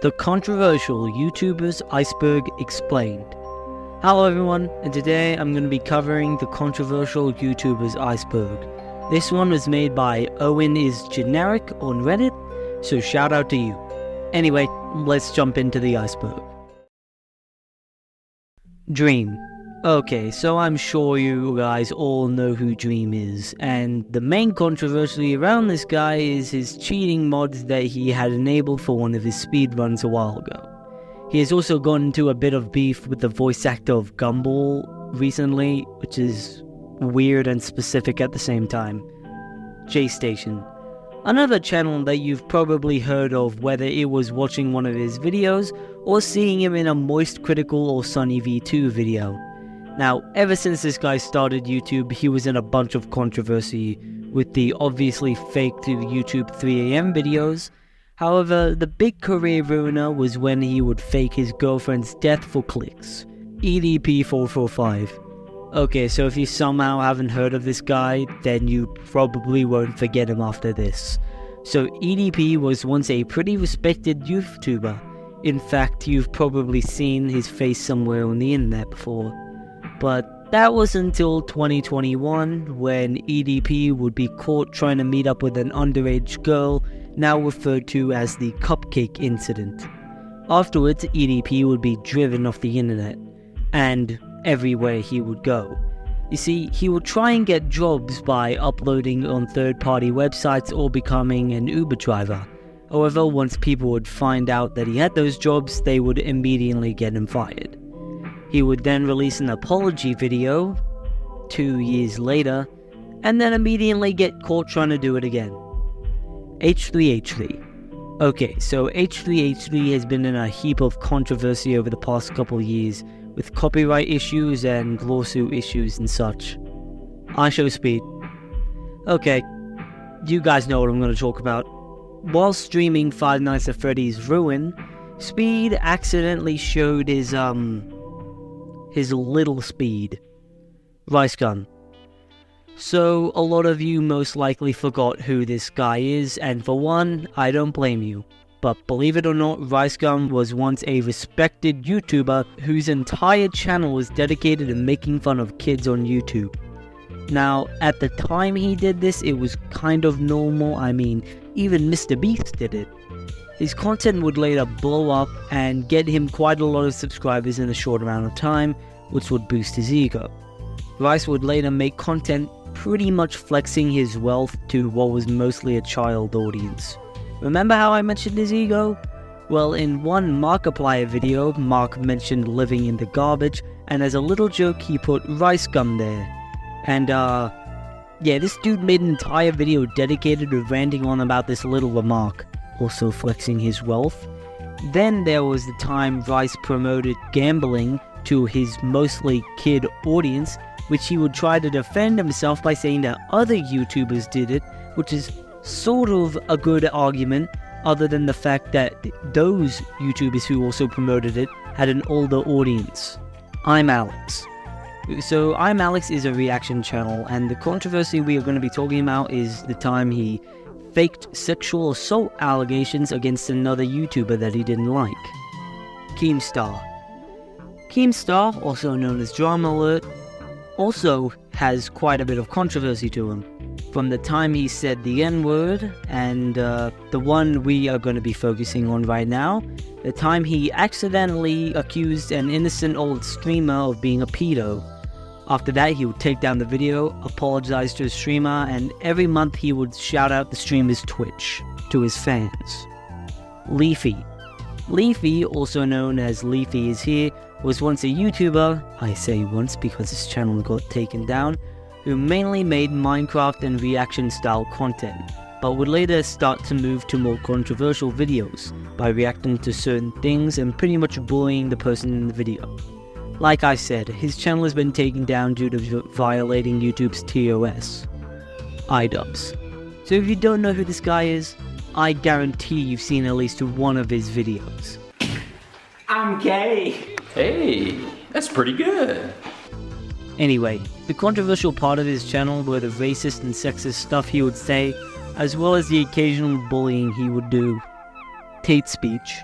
The controversial YouTubers Iceberg Explained. Hello everyone, and today I'm going to be covering the controversial YouTubers Iceberg. This one was made by Owen is Generic on Reddit, so shout out to you. Anyway, let's jump into the iceberg. Dream. Okay, so I'm sure you guys all know who Dream is, and the main controversy around this guy is his cheating mods that he had enabled for one of his speedruns a while ago. He has also gotten into a bit of beef with the voice actor of Gumball recently, which is weird and specific at the same time. J-Station. Another channel that you've probably heard of, whether it was watching one of his videos or seeing him in a Moist Critical or Sunny V2 video. Now, ever since this guy started YouTube, he was in a bunch of controversy with the obviously faked YouTube 3am videos. However, the big career ruiner was when he would fake his girlfriend's death for clicks. EDP445. Okay, so if you somehow haven't heard of this guy, then you probably won't forget him after this. So EDP was once a pretty respected YouTuber. In fact, you've probably seen his face somewhere on the internet before. But that was until 2021, when EDP would be caught trying to meet up with an underage girl, now referred to as the Cupcake Incident. Afterwards, EDP would be driven off the internet, and everywhere he would go. You see, he would try and get jobs by uploading on third-party websites or becoming an Uber driver. However, once people would find out that he had those jobs, they would immediately get him fired. He would then release an apology video 2 years later, and then immediately get caught trying to do it again. H3H3. Okay, so H3H3 has been in a heap of controversy over the past couple of years, with copyright issues and lawsuit issues and such. I show Speed. Okay, you guys know what I'm going to talk about. While streaming Five Nights at Freddy's Ruin, Speed accidentally showed his little Speed Rice Gun. So a lot of you most likely forgot who this guy is, and for one, I don't blame you. But believe it or not, Rice Gun was once a respected YouTuber whose entire channel was dedicated to making fun of kids on YouTube. Now, at the time he did this, it was kind of normal. I mean, even Mr. Beast did it. His content would later blow up and get him quite a lot of subscribers in a short amount of time, which would boost his ego. Rice would later make content pretty much flexing his wealth to what was mostly a child audience. Remember how I mentioned his ego? Well, in one Markiplier video, Mark mentioned living in the garbage, and as a little joke he put Rice Gum there. And yeah, this dude made an entire video dedicated to ranting on about this little remark, also flexing his wealth. Then there was the time Rice promoted gambling to his mostly kid audience, which he would try to defend himself by saying that other YouTubers did it, which is sort of a good argument, other than the fact that those YouTubers who also promoted it had an older audience. I'm Alex. So I'm Alex is a reaction channel, and the controversy we are going to be talking about is the time he faked sexual assault allegations against another YouTuber that he didn't like. Keemstar. Keemstar, also known as Drama Alert, also has quite a bit of controversy to him. From the time he said the N-word, and the one we are going to be focusing on right now, the time he accidentally accused an innocent old streamer of being a pedo. After that, he would take down the video, apologize to the streamer, and every month he would shout out the streamer's Twitch to his fans. Leafy. Leafy, also known as Leafy is Here, was once a YouTuber, I say once because his channel got taken down, who mainly made Minecraft and reaction style content, but would later start to move to more controversial videos by reacting to certain things and pretty much bullying the person in the video. Like I said, his channel has been taken down due to violating YouTube's TOS. iDubbbz. So if you don't know who this guy is, I guarantee you've seen at least one of his videos. I'm gay! Hey, that's pretty good. Anyway, the controversial part of his channel were the racist and sexist stuff he would say, as well as the occasional bullying he would do. Hate speech.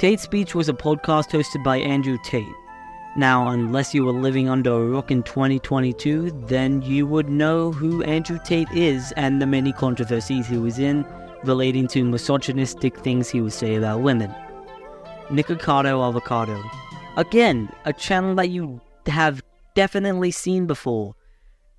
Tate Speech was a podcast hosted by Andrew Tate. Now, unless you were living under a rock in 2022, then you would know who Andrew Tate is and the many controversies he was in relating to misogynistic things he would say about women. Nikocado Avocado. Again, a channel that you have definitely seen before.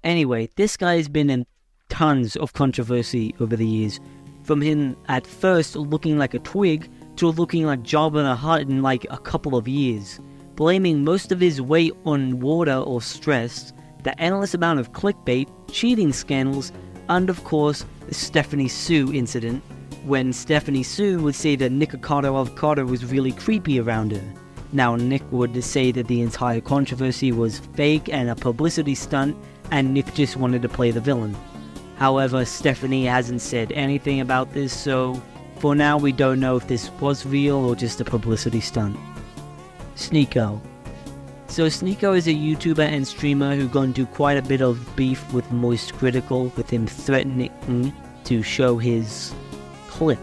Anyway, this guy has been in tons of controversy over the years. From him at first looking like a twig to looking like Jabba the Hutt in like a couple of years. Blaming most of his weight on water or stress, the endless amount of clickbait, cheating scandals, and of course, the Stephanie Sue incident, when Stephanie Sue would say that Nikocado Avocado was really creepy around her. Now Nick would say that the entire controversy was fake and a publicity stunt, and Nick just wanted to play the villain. However, Stephanie hasn't said anything about this, so for now we don't know if this was real or just a publicity stunt. Sneeko. So Sneeko is a YouTuber and streamer who got into quite a bit of beef with Moist Critical, with him threatening to show his clips.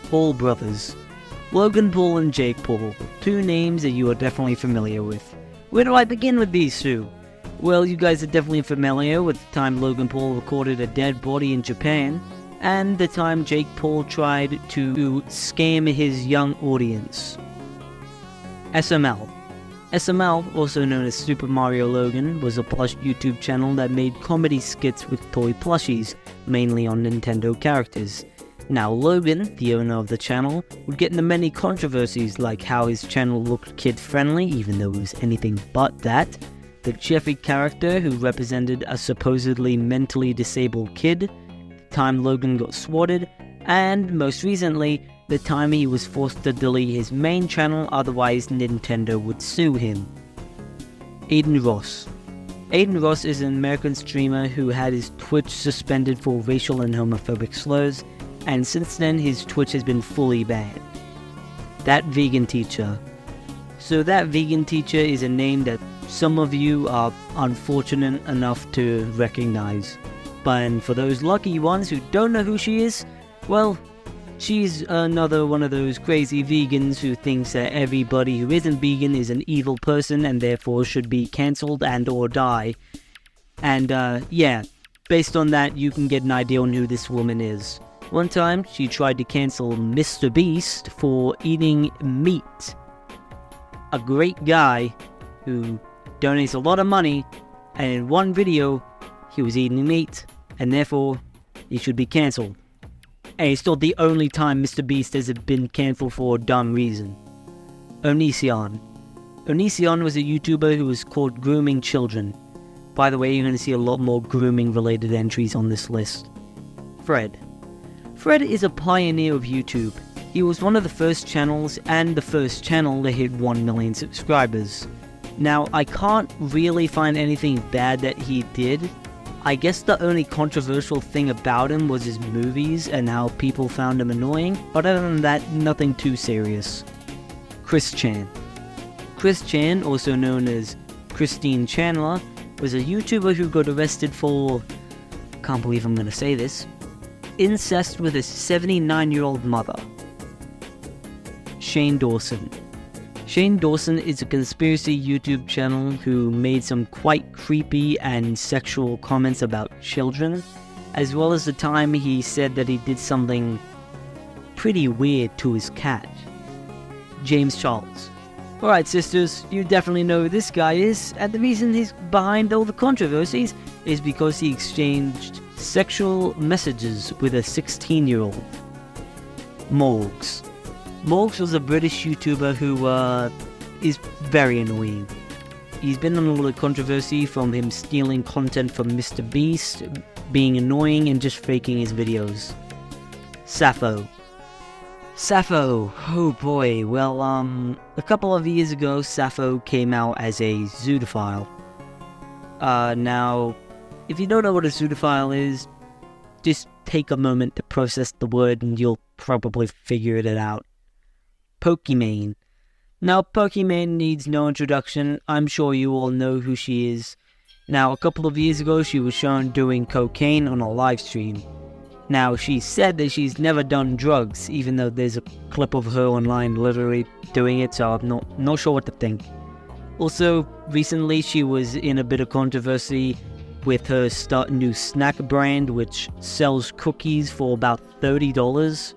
Paul brothers. Logan Paul and Jake Paul, two names that you are definitely familiar with. Where do I begin with these two? Well, you guys are definitely familiar with the time Logan Paul recorded a dead body in Japan, and the time Jake Paul tried to scam his young audience. SML. SML, also known as Super Mario Logan, was a plush YouTube channel that made comedy skits with toy plushies, mainly on Nintendo characters. Now Logan, the owner of the channel, would get into many controversies like how his channel looked kid-friendly, even though it was anything but that, the Jeffy character who represented a supposedly mentally disabled kid, the time Logan got swatted, and most recently, the time he was forced to delete his main channel, otherwise Nintendo would sue him. Aiden Ross. Aiden Ross is an American streamer who had his Twitch suspended for racial and homophobic slurs, and since then his Twitch has been fully banned. That Vegan Teacher. So That Vegan Teacher is a name that some of you are unfortunate enough to recognize. But for those lucky ones who don't know who she is, well, she's another one of those crazy vegans who thinks that everybody who isn't vegan is an evil person and therefore should be cancelled and or die. And yeah, based on that you can get an idea on who this woman is. One time she tried to cancel Mr. Beast for eating meat. A great guy who donates a lot of money, and in one video he was eating meat and therefore he should be cancelled. And it's not the only time Mr. Beast has been cancelled for a dumb reason. Onision. Onision was a YouTuber who was caught grooming children. By the way, you're going to see a lot more grooming related entries on this list. Fred. Fred is a pioneer of YouTube. He was one of the first channels and the first channel to hit 1 million subscribers. Now, I can't really find anything bad that he did. I guess the only controversial thing about him was his movies and how people found him annoying, but other than that, nothing too serious. Chris Chan. Chris Chan, also known as Christine Chandler, was a YouTuber who got arrested for, can't believe I'm gonna say this, incest with his 79-year-old mother. Shane Dawson. Shane Dawson is a conspiracy YouTube channel who made some quite creepy and sexual comments about children, as well as the time he said that he did something pretty weird to his cat. James Charles. Alright sisters, you definitely know who this guy is, and the reason he's behind all the controversies is because he exchanged sexual messages with a 16-year-old. Morgs. Morgs was a British YouTuber who is very annoying. He's been in a lot of controversy from him stealing content from Mr. Beast, being annoying and just faking his videos. Sappho. Sappho, oh boy, well a couple of years ago Sappho came out as a zoodophile. Now, if you don't know what a zoodophile is, just take a moment to process the word and you'll probably figure it out. Pokimane. Now, Pokimane needs no introduction. I'm sure you all know who she is. Now, a couple of years ago, she was shown doing cocaine on a live stream. Now, she said that she's never done drugs, even though there's a clip of her online literally doing it, so I'm not sure what to think. Also, recently she was in a bit of controversy with her new snack brand, which sells cookies for about $30,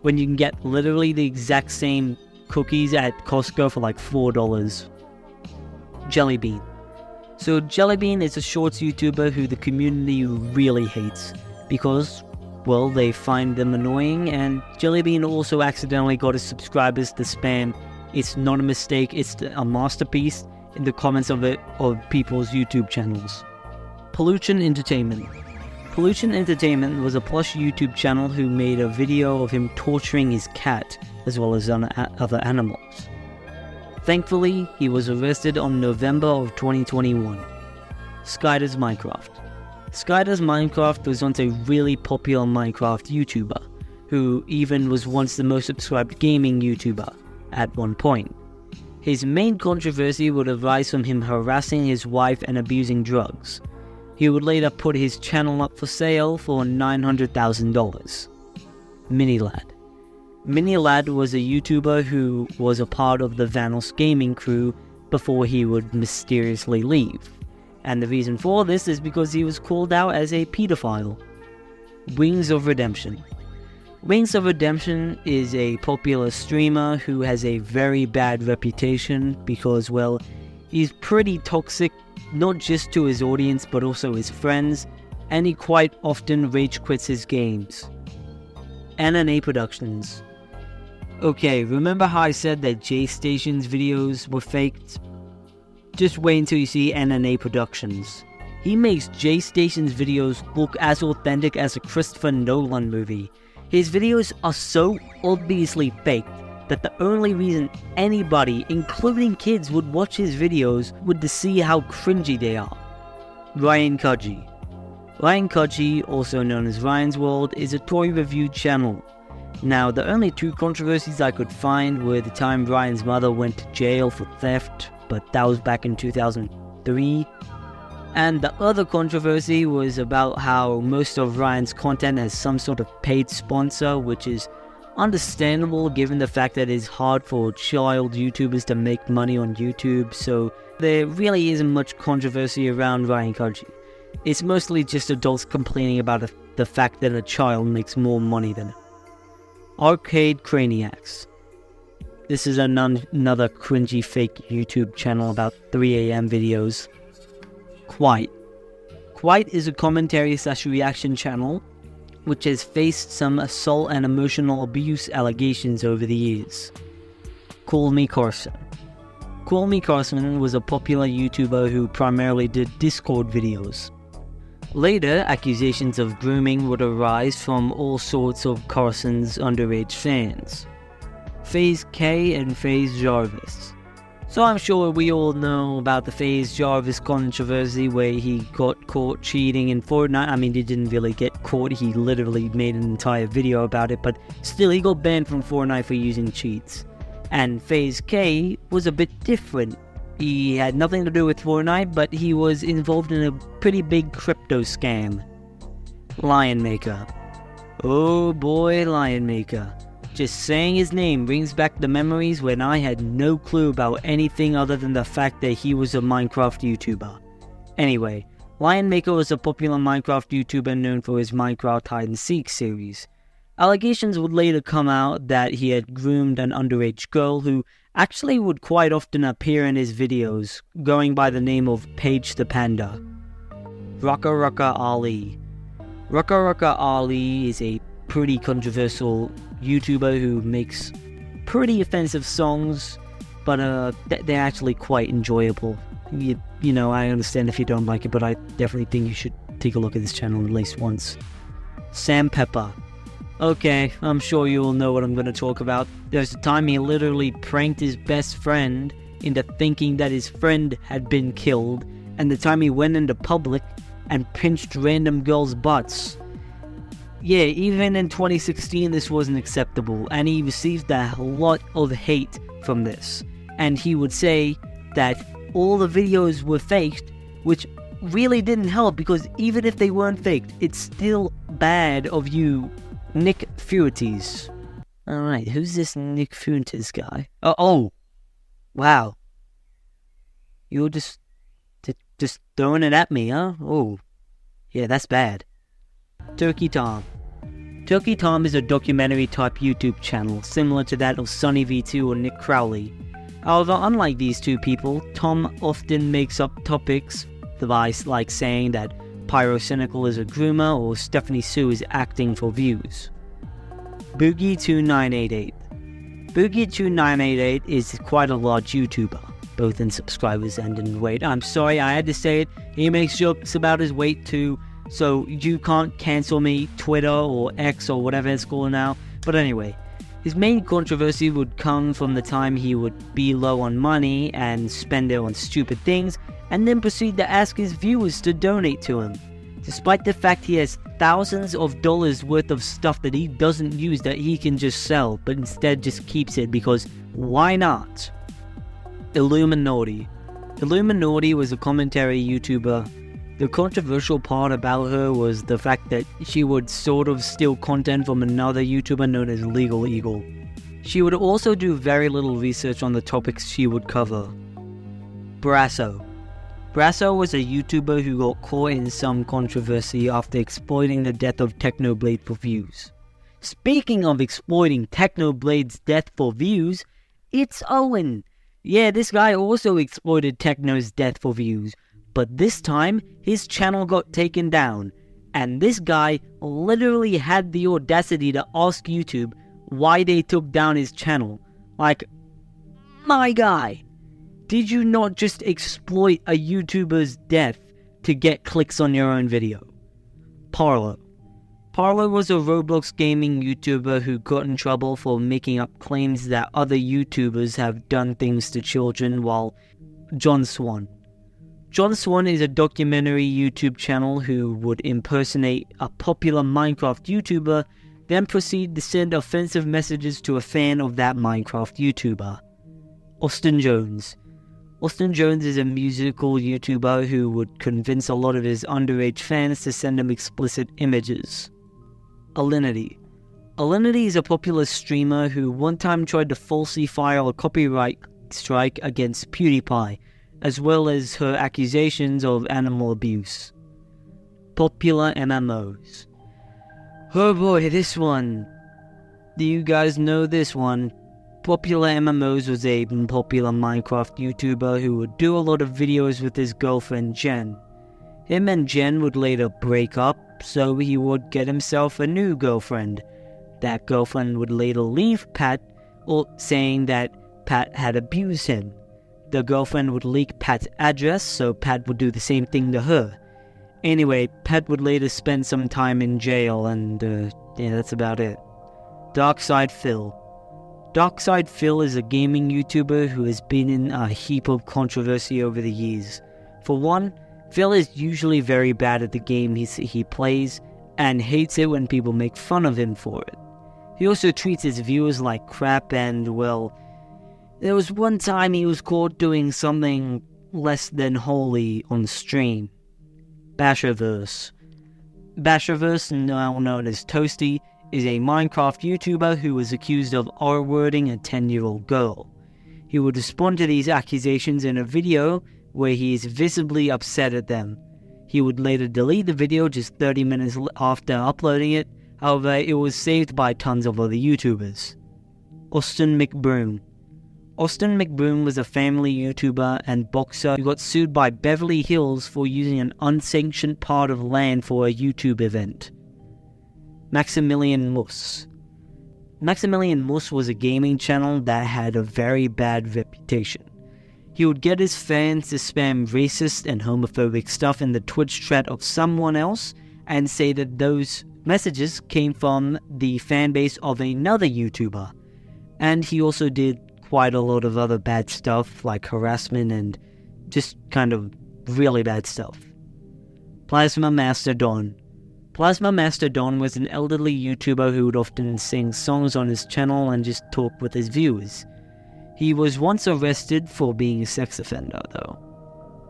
when you can get literally the exact same cookies at Costco for like $4. Jelly Bean. So Jelly Bean is a shorts YouTuber who the community really hates because, well, they find them annoying, and Jelly Bean also accidentally got his subscribers to spam "It's not a mistake, it's a masterpiece" in the comments of people's YouTube channels. Pollution Entertainment. Pollution Entertainment was a plush YouTube channel who made a video of him torturing his cat as well as other animals. Thankfully, he was arrested on November of 2021. Skyder's Minecraft. Skyder's Minecraft was once a really popular Minecraft YouTuber, who even was once the most subscribed gaming YouTuber at one point. His main controversy would arise from him harassing his wife and abusing drugs. He would later put his channel up for sale for $900,000. Minilad. Minilad was a YouTuber who was a part of the Vanos gaming crew before he would mysteriously leave. And the reason for this is because he was called out as a pedophile. Wings of Redemption. Wings of Redemption is a popular streamer who has a very bad reputation because, well, he's pretty toxic, not just to his audience but also his friends, and he quite often rage quits his games. NNA Productions. Okay, remember how I said that J-Station's videos were faked? Just wait until you see NNA Productions. He makes J-Station's videos look as authentic as a Christopher Nolan movie. His videos are so obviously faked that the only reason anybody, including kids, would watch his videos would to see how cringy they are. Ryan Kudgy. Ryan Kudgy, also known as Ryan's World, is a toy review channel. Now, the only two controversies I could find were the time Ryan's mother went to jail for theft, but that was back in 2003. And the other controversy was about how most of Ryan's content has some sort of paid sponsor, which is understandable given the fact that it's hard for child YouTubers to make money on YouTube, so there really isn't much controversy around Ryan Kudgy. It's mostly just adults complaining about the fact that a child makes more money than him. Arcade Craniacs. This is another cringy fake YouTube channel about 3 AM videos. Quite. Quite is a commentary/reaction channel which has faced some assault and emotional abuse allegations over the years. Call Me Carson. Call Me Carson was a popular YouTuber who primarily did Discord videos. Later, accusations of grooming would arise from all sorts of Carson's underage fans. FaZe K and FaZe Jarvis. So I'm sure we all know about the FaZe Jarvis controversy where he got caught cheating in Fortnite. I mean, he didn't really get caught, he literally made an entire video about it, but still he got banned from Fortnite for using cheats. And FaZe K was a bit different. He had nothing to do with Fortnite, but he was involved in a pretty big crypto scam. Lion Maker. Oh boy, Lion Maker. Just saying his name brings back the memories when I had no clue about anything other than the fact that he was a Minecraft YouTuber. Anyway, Lion Maker was a popular Minecraft YouTuber known for his Minecraft Hide and Seek series. Allegations would later come out that he had groomed an underage girl who actually would quite often appear in his videos, going by the name of Paige the Panda. Rucka Rucka Ali. Rucka Rucka Ali is a pretty controversial YouTuber who makes pretty offensive songs, but they're actually quite enjoyable. You know, I understand if you don't like it, but I definitely think you should take a look at this channel at least once. Sam Pepper. Okay, I'm sure you all know what I'm going to talk about. There's a time he literally pranked his best friend into thinking that his friend had been killed, and the time he went into public and pinched random girls' butts. Yeah, even in 2016 this wasn't acceptable, and he received a lot of hate from this. And he would say that all the videos were faked, which really didn't help, because even if they weren't faked, it still bad of you, Nick Fuentes. Alright, who's this Nick Fuentes guy? Oh, wow. You're just throwing it at me, huh? Oh, yeah, that's bad. Turkey Tom. Turkey Tom is a documentary-type YouTube channel, similar to that of Sunny V2 or Nick Crowley. However, unlike these two people, Tom often makes up topics, like saying that Pyrocynical is a groomer or Stephanie Sue is acting for views. Boogie2988. Boogie2988 is quite a large YouTuber, both in subscribers and in weight. I'm sorry, I had to say it. He makes jokes about his weight too, so you can't cancel me, Twitter or X or whatever it's called now. But anyway, his main controversy would come from the time he would be low on money and spend it on stupid things, and then proceed to ask his viewers to donate to him, despite the fact he has thousands of dollars worth of stuff that he doesn't use that he can just sell, but instead just keeps it because why not? Illuminati. Illuminati was a commentary YouTuber. The controversial part about her was the fact that she would sort of steal content from another YouTuber known as Legal Eagle. She would also do very little research on the topics she would cover. Brasso. Brasso was a YouTuber who got caught in some controversy after exploiting the death of Technoblade for views. Speaking of exploiting Technoblade's death for views, it's Owen. Yeah, this guy also exploited Techno's death for views, but this time his channel got taken down, and this guy literally had the audacity to ask YouTube why they took down his channel. Like, my guy, did you not just exploit a YouTuber's death to get clicks on your own video? Parlo. Parlo was a Roblox gaming YouTuber who got in trouble for making up claims that other YouTubers have done things to children, while John Swan. John Swan is a documentary YouTube channel who would impersonate a popular Minecraft YouTuber, then proceed to send offensive messages to a fan of that Minecraft YouTuber. Austin Jones. Austin Jones is a musical YouTuber who would convince a lot of his underage fans to send him explicit images. Alinity. Alinity is a popular streamer who one time tried to falsely file a copyright strike against PewDiePie, as well as her accusations of animal abuse. Popular MMOs. Oh boy, this one. Do you guys know this one? Popular MMOs was a popular Minecraft YouTuber who would do a lot of videos with his girlfriend Jen. Him and Jen would later break up, so he would get himself a new girlfriend. That girlfriend would later leave Pat, saying that Pat had abused him. The girlfriend would leak Pat's address, so Pat would do the same thing to her. Anyway, Pat would later spend some time in jail, and yeah, that's about it. Darkside Phil. Darkside Phil is a gaming YouTuber who has been in a heap of controversy over the years. For one, Phil is usually very bad at the game he plays, and hates it when people make fun of him for it. He also treats his viewers like crap, and well, there was one time he was caught doing something less than holy on stream. Basherverse. Basherverse, now known as Toasty, is a Minecraft YouTuber who was accused of R-wording a 10-year-old girl. He would respond to these accusations in a video where he is visibly upset at them. He would later delete the video just 30 minutes after uploading it, however it was saved by tons of other YouTubers. Austin McBroom. Austin McBroom was a family YouTuber and boxer who got sued by Beverly Hills for using an unsanctioned part of land for a YouTube event. Maximilian Muss. Maximilian Muss was a gaming channel that had a very bad reputation. He would get his fans to spam racist and homophobic stuff in the Twitch chat of someone else and say that those messages came from the fanbase of another YouTuber. And he also did quite a lot of other bad stuff like harassment and just kind of really bad stuff. Plasma Master Don. Plasma Master Don was an elderly YouTuber who would often sing songs on his channel and just talk with his viewers. He was once arrested for being a sex offender though.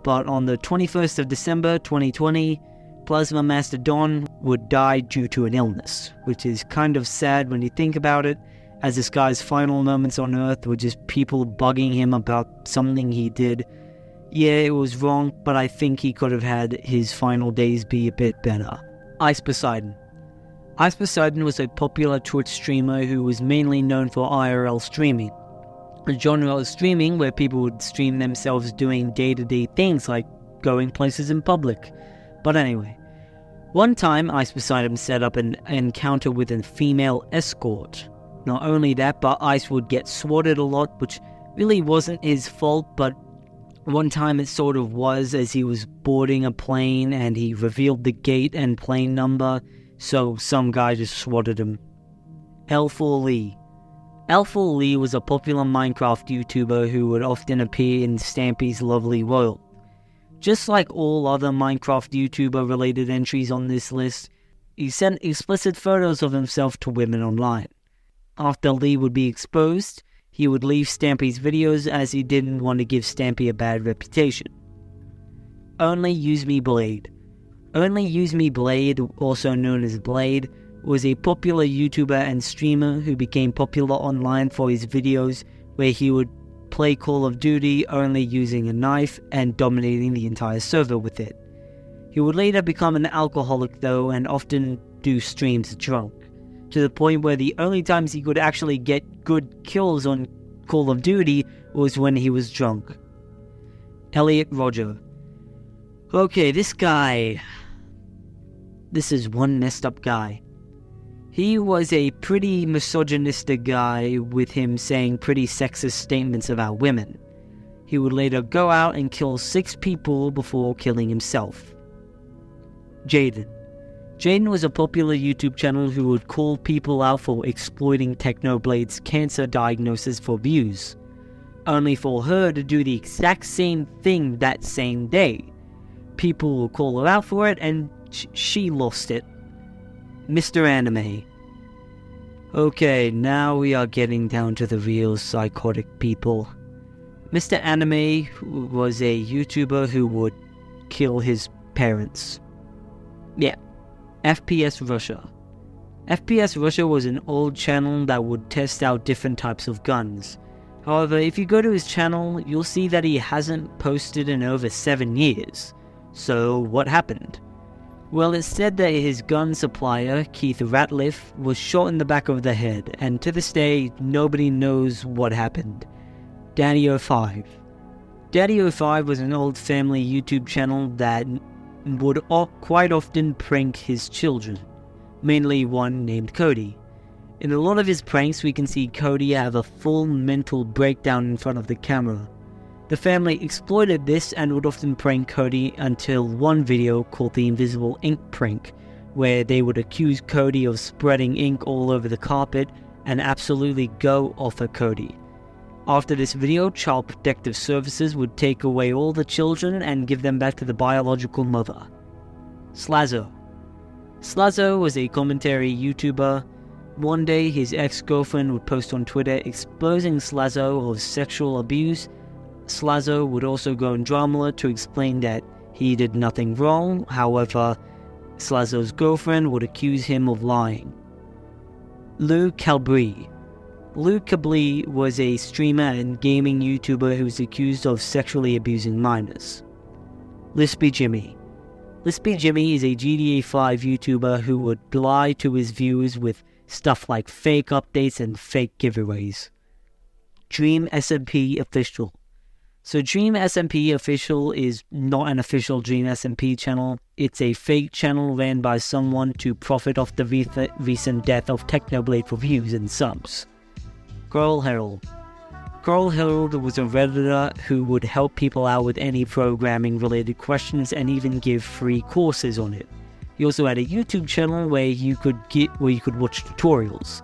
But on the 21st of December 2020, Plasma Master Don would die due to an illness, which is kind of sad when you think about it, as this guy's final moments on Earth were just people bugging him about something he did. Yeah, it was wrong, but I think he could have had his final days be a bit better. Ice Poseidon. Ice Poseidon was a popular Twitch streamer who was mainly known for IRL streaming, a genre of streaming where people would stream themselves doing day-to-day things like going places in public. But anyway, one time Ice Poseidon set up an encounter with a female escort. Not only that, but Ice would get swatted a lot, which really wasn't his fault, but one time it sort of was, as he was boarding a plane and he revealed the gate and plane number, so some guy just swatted him. L4 Lee. L4 Lee was a popular Minecraft YouTuber who would often appear in Stampy's Lovely World. Just like all other Minecraft YouTuber related entries on this list, he sent explicit photos of himself to women online. After Lee would be exposed, he would leave Stampy's videos as he didn't want to give Stampy a bad reputation. Only Use Me Blade. Only Use Me Blade, also known as Blade, was a popular YouTuber and streamer who became popular online for his videos where he would play Call of Duty only using a knife and dominating the entire server with it. He would later become an alcoholic though, and often do streams drunk, to the point where the only times he could actually get good kills on Call of Duty was when he was drunk. Elliot Roger. Okay, this is one messed up guy. He was a pretty misogynistic guy, with him saying pretty sexist statements about women. He would later go out and kill 6 people before killing himself. Jaden. Jaden was a popular YouTube channel who would call people out for exploiting Technoblade's cancer diagnosis for views, only for her to do the exact same thing that same day. People will call her out for it, and she lost it. Mr. Anime. Okay, now we are getting down to the real psychotic people. Mr. Anime was a YouTuber who would kill his parents. Yeah. FPS Russia. FPS Russia was an old channel that would test out different types of guns. However, if you go to his channel, you'll see that he hasn't posted in over 7 years. So, what happened? Well, it's said that his gun supplier, Keith Ratliff, was shot in the back of the head, and to this day, nobody knows what happened. Daddy05. Daddy05 was an old family YouTube channel that would quite often prank his children, mainly one named Cody. In a lot of his pranks, we can see Cody have a full mental breakdown in front of the camera. The family exploited this and would often prank Cody until one video called the Invisible Ink Prank, where they would accuse Cody of spreading ink all over the carpet and absolutely go off at Cody. After this video, Child Protective Services would take away all the children and give them back to the biological mother. Slazzo. Slazzo was a commentary YouTuber. One day, his ex-girlfriend would post on Twitter exposing Slazzo of sexual abuse. Slazzo would also go on Drama to explain that he did nothing wrong. However, Slazzo's girlfriend would accuse him of lying. Lou Calbri. Lou Cabli was a streamer and gaming YouTuber who was accused of sexually abusing minors. Lispy Jimmy. Lispy Jimmy is a GTA 5 YouTuber who would lie to his viewers with stuff like fake updates and fake giveaways. Dream SMP Official. So Dream SMP Official is not an official Dream SMP channel. It's a fake channel ran by someone to profit off the recent death of Technoblade for views and subs. Coral Herald. Coral Herald was a Redditor who would help people out with any programming related questions and even give free courses on it. He also had a YouTube channel where you could watch tutorials.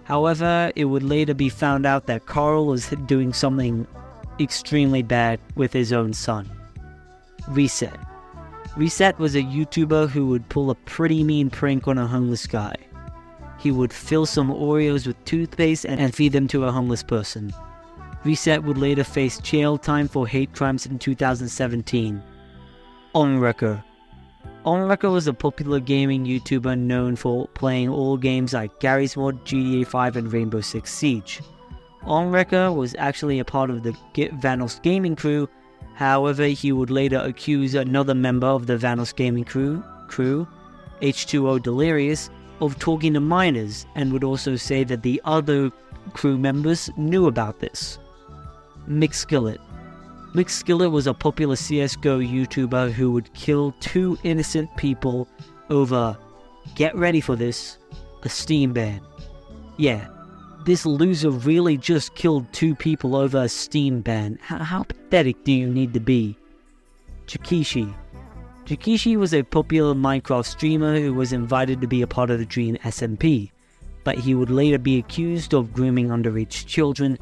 However, it would later be found out that Carl was doing something extremely bad with his own son. Reset. Reset was a YouTuber who would pull a pretty mean prank on a homeless guy. He would fill some Oreos with toothpaste and feed them to a homeless person. Reset would later face jail time for hate crimes in 2017. Onwrecker. OnRecord was a popular gaming YouTuber known for playing all games like Garry's Mod, GTA 5 and Rainbow Six Siege. OnRecord was actually a part of the Vanos gaming crew, however he would later accuse another member of the Vanos gaming crew, H2O Delirious, of talking to minors, and would also say that the other crew members knew about this. McSkillet. McSkillet was a popular CSGO YouTuber who would kill 2 innocent people over, get ready for this, a Steam ban. Yeah, this loser really just killed 2 people over a Steam ban. How pathetic do you need to be? Jakishi. Jakishi was a popular Minecraft streamer who was invited to be a part of the Dream SMP, but he would later be accused of grooming underage children,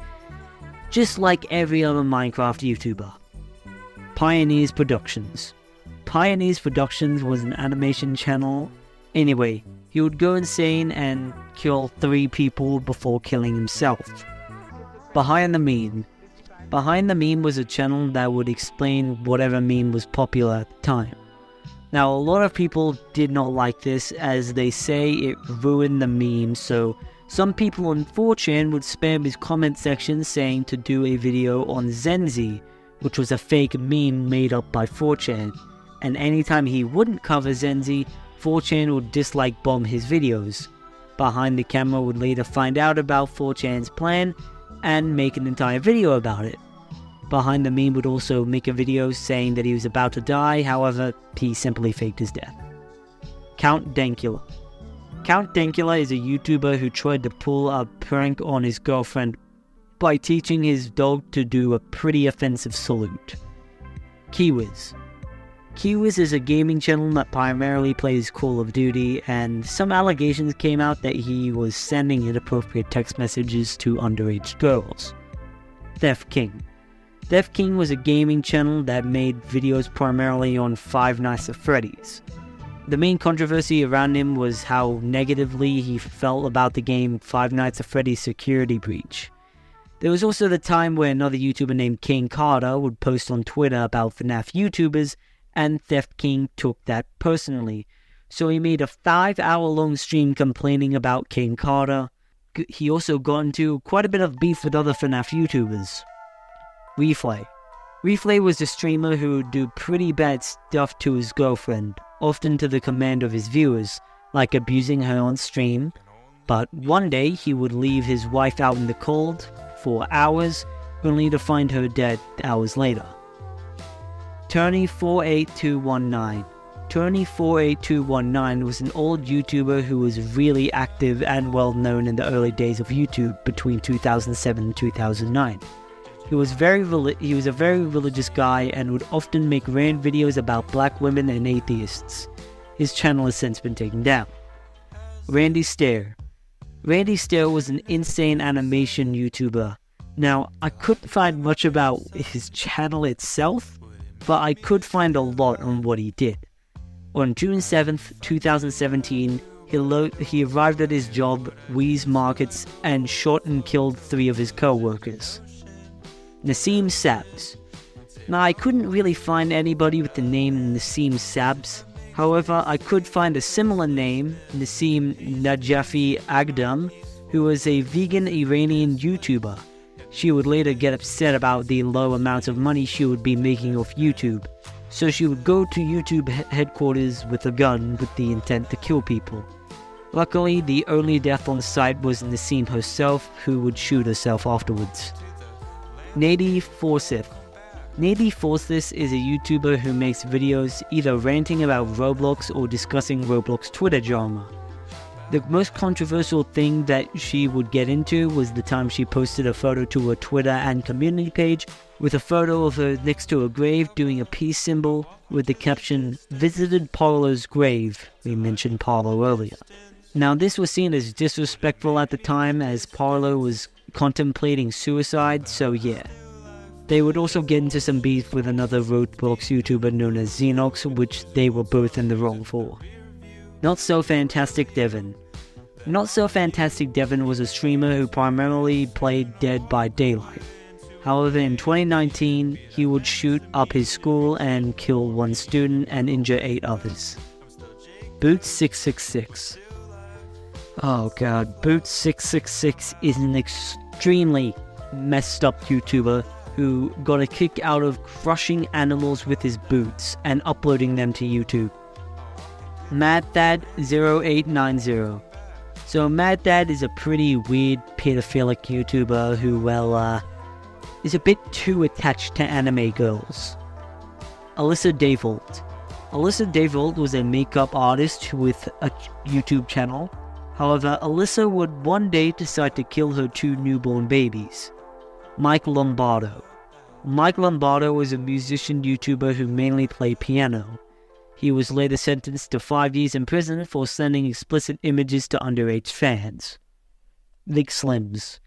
just like every other Minecraft YouTuber. Pioneers Productions. Pioneers Productions was an animation channel. Anyway, he would go insane and kill 3 people before killing himself. Behind the Meme. Behind the Meme was a channel that would explain whatever meme was popular at the time. Now, a lot of people did not like this, as they say it ruined the meme, so some people on 4chan would spam his comment section saying to do a video on Zenzi, which was a fake meme made up by 4chan, and anytime he wouldn't cover Zenzi, 4chan would dislike bomb his videos. Behind the Camera would later find out about 4chan's plan and make an entire video about it. Behind the Meme would also make a video saying that he was about to die, however, he simply faked his death. Count Dankula. Count Dankula is a YouTuber who tried to pull a prank on his girlfriend by teaching his dog to do a pretty offensive salute. Kiwiz. Kiwiz is a gaming channel that primarily plays Call of Duty, and some allegations came out that he was sending inappropriate text messages to underage girls. Theft King. Theft King was a gaming channel that made videos primarily on Five Nights at Freddy's. The main controversy around him was how negatively he felt about the game Five Nights at Freddy's Security Breach. There was also the time where another YouTuber named King Carter would post on Twitter about FNAF YouTubers, and Theft King took that personally. So he made a 5-hour-long stream complaining about King Carter. He also got into quite a bit of beef with other FNAF YouTubers. Reflay. Reflay was a streamer who would do pretty bad stuff to his girlfriend, often to the command of his viewers, like abusing her on stream, but one day he would leave his wife out in the cold for hours, only to find her dead hours later. Turney48219. Turney48219 was an old YouTuber who was really active and well known in the early days of YouTube between 2007 and 2009. He was a very religious guy and would often make rant videos about black women and atheists. His channel has since been taken down. Randy Stair. Randy Stair was an insane animation YouTuber. Now, I couldn't find much about his channel itself, but I could find a lot on what he did. On June 7th, 2017, he arrived at his job, Weeze Markets, and shot and killed 3 of his co-workers. Nassim Sabs. Now, I couldn't really find anybody with the name Nassim Sabs. However, I could find a similar name, Nassim Najafi Agdam, who was a vegan Iranian YouTuber. She would later get upset about the low amounts of money she would be making off YouTube, so she would go to YouTube headquarters with a gun with the intent to kill people. Luckily, the only death on site was Nassim herself, who would shoot herself afterwards. Nady Forsyth. Nady Forsyth is a YouTuber who makes videos either ranting about Roblox or discussing Roblox Twitter drama. The most controversial thing that she would get into was the time she posted a photo to her Twitter and community page with a photo of her next to a grave doing a peace symbol with the caption, "Visited Parlo's grave." We mentioned Parlo earlier. Now, this was seen as disrespectful at the time, as Parlo was contemplating suicide, so yeah. They would also get into some beef with another Roblox YouTuber known as Xenox, which they were both in the wrong for. Not So Fantastic Devin. Not So Fantastic Devin was a streamer who primarily played Dead by Daylight. However, in 2019, he would shoot up his school and kill 1 student and injure 8 others. Boots666. Oh god, Boots666 is an extremely messed up YouTuber who got a kick out of crushing animals with his boots and uploading them to YouTube. MadDad0890. So MadDad is a pretty weird pedophilic YouTuber who, well, is a bit too attached to anime girls. Alyssa Davold. Alyssa Davold was a makeup artist with a YouTube channel. However, Alyssa would one day decide to kill her 2 newborn babies. Mike Lombardo. Mike Lombardo was a musician YouTuber who mainly played piano. He was later sentenced to 5 years in prison for sending explicit images to underage fans. Big Slims.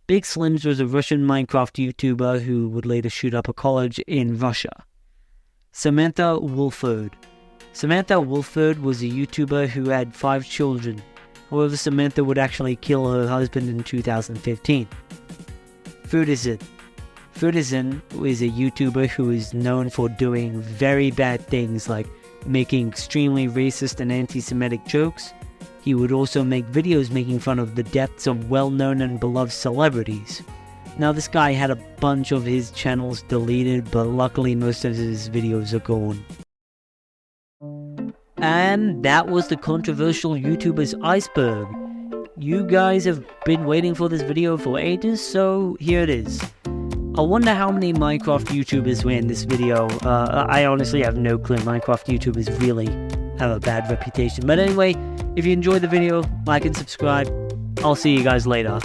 Big Slims was a Russian Minecraft YouTuber who would later shoot up a college in Russia. Samantha Wolford. Samantha Wolford was a YouTuber who had 5 children. However, Samantha would actually kill her husband in 2015. Foodizin. Foodizin is a YouTuber who is known for doing very bad things like making extremely racist and anti-Semitic jokes. He would also make videos making fun of the deaths of well-known and beloved celebrities. Now, this guy had a bunch of his channels deleted, but luckily most of his videos are gone. And that was the controversial YouTuber's Iceberg. You guys have been waiting for this video for ages, so here it is. I wonder how many Minecraft YouTubers were in this video. I honestly have no clue. Minecraft YouTubers really have a bad reputation. But anyway, if you enjoyed the video, like and subscribe. I'll see you guys later.